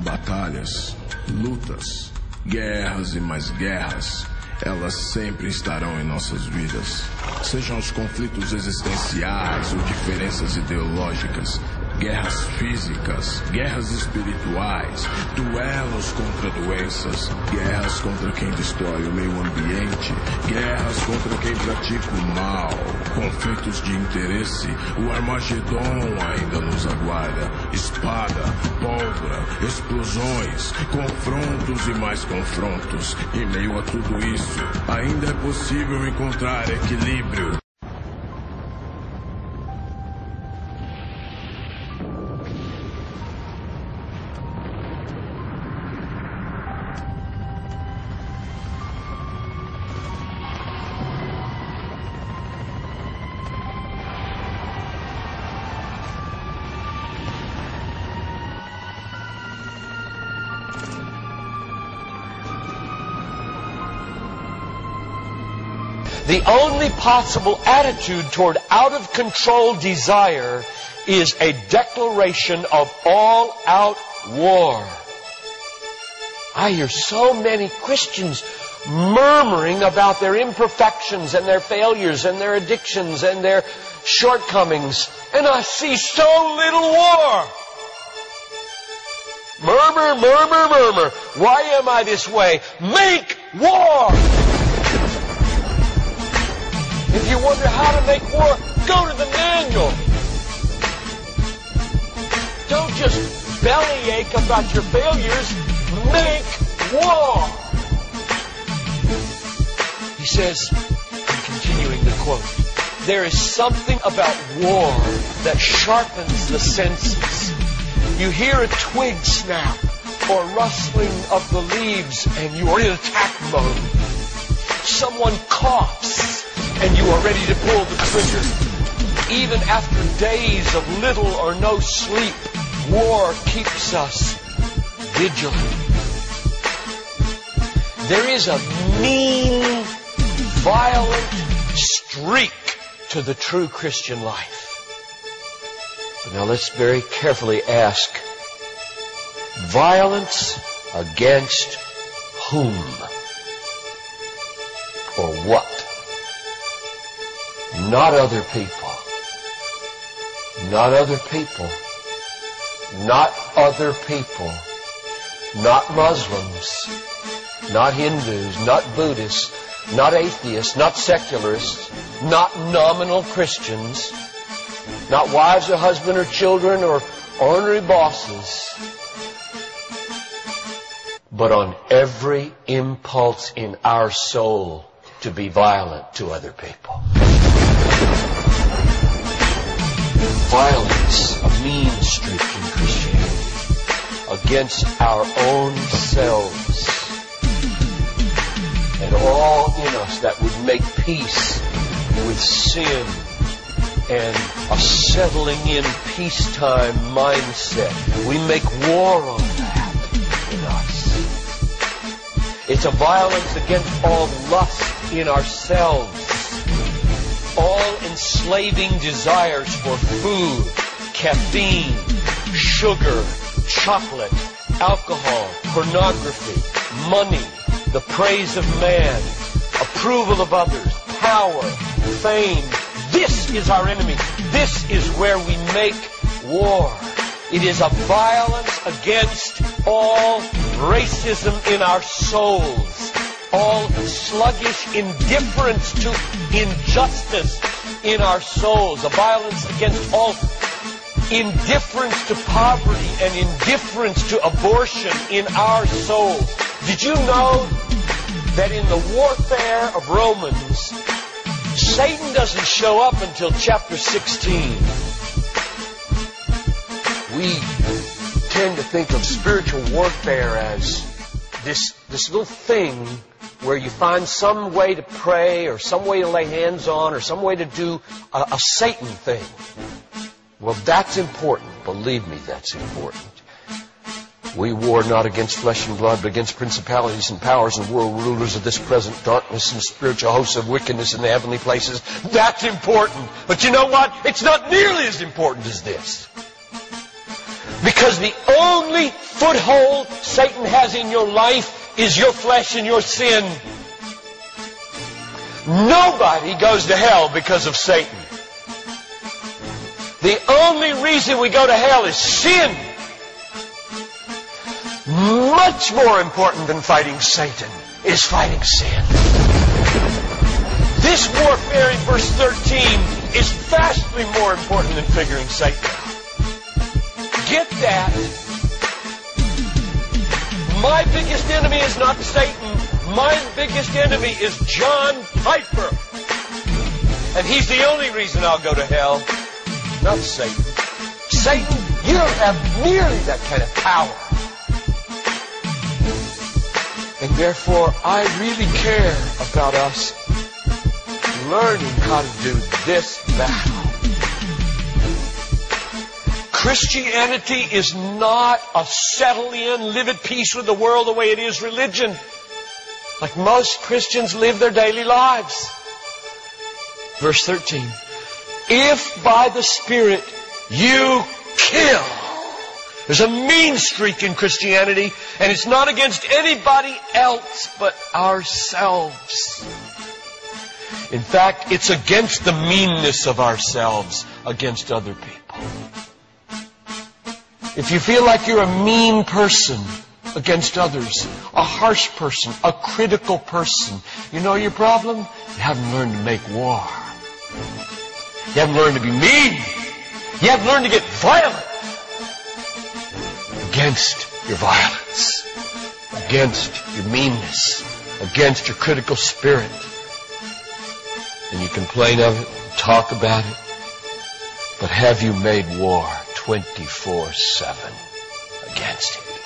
Batalhas, lutas, guerras e mais guerras, elas sempre estarão em nossas vidas. Sejam os conflitos existenciais ou diferenças ideológicas, guerras físicas, guerras espirituais, duelos contra doenças, guerras contra quem destrói o meio ambiente, guerras contra quem pratica o mal, conflitos de interesse, o Armagedon ainda nos aguarda, espada, pólvora, explosões, confrontos e mais confrontos. Em meio a tudo isso, ainda é possível encontrar equilíbrio. The only possible attitude toward out-of-control desire is a declaration of all-out war. I hear so many Christians murmuring about their imperfections and their failures and their addictions and their shortcomings, and I see so little war. Murmur, murmur, murmur. Why am I this way? Make war! If you wonder how to make war, go to the manual. Don't just bellyache about your failures. Make war. He says, I'm continuing the quote, there is something about war that sharpens the senses. You hear a twig snap or rustling of the leaves and you are in attack mode. Someone coughs and you are ready to pull the trigger. Even after days of little or no sleep, war keeps us vigilant. There is a mean, violent streak to the true Christian life. But now let's very carefully ask, violence against whom? Or what? Not other people. Not other people. Not other people. Not Muslims. Not Hindus. Not Buddhists. Not atheists. Not secularists. Not nominal Christians. Not wives or husband or children or ornery bosses. But on every impulse in our soul to be violent to other people. Violence, a mean streak in Christianity, against our own selves and all in us that would make peace with sin and a settling in peacetime mindset. We make war on that in us. It's a violence against all lust in ourselves. All enslaving desires for food, caffeine, sugar, chocolate, alcohol, pornography, money, the praise of man, approval of others, power, fame. This is our enemy. This is where we make war. It is a violence against all racism in our souls, all sluggish indifference to injustice in our souls, a violence against all indifference to poverty and indifference to abortion in our souls. Did you know that in the warfare of Romans, Satan doesn't show up until chapter 16? We tend to think of spiritual warfare as this little thing where you find some way to pray or some way to lay hands on or some way to do a Satan thing. Well, that's important. Believe me, that's important. We war not against flesh and blood, but against principalities and powers and world rulers of this present darkness and spiritual hosts of wickedness in the heavenly places. That's important. But you know what? It's not nearly as important as this. Because the only foothold Satan has in your life is your flesh and your sin. Nobody goes to hell because of Satan. The only reason we go to hell is sin. Much more important than fighting Satan is fighting sin. This warfare in verse 13 is vastly more important than figuring Satan out. Get that. My biggest enemy is not Satan. My biggest enemy is John Piper. And he's the only reason I'll go to hell, not Satan. Satan, you don't have nearly that kind of power. And therefore, I really care about us learning how to do this battle. Christianity is not a settle in, live at peace with the world the way it is religion. Like most Christians live their daily lives. Verse 13. If by the Spirit you kill. There's a mean streak in Christianity, and it's not against anybody else but ourselves. In fact, it's against the meanness of ourselves against other people. If you feel like you're a mean person against others, a harsh person, a critical person, you know your problem? You haven't learned to make war. You haven't learned to be mean. You haven't learned to get violent against your violence, against your meanness, against your critical spirit. And you complain of it, talk about it, but have you made war 24/7 against it?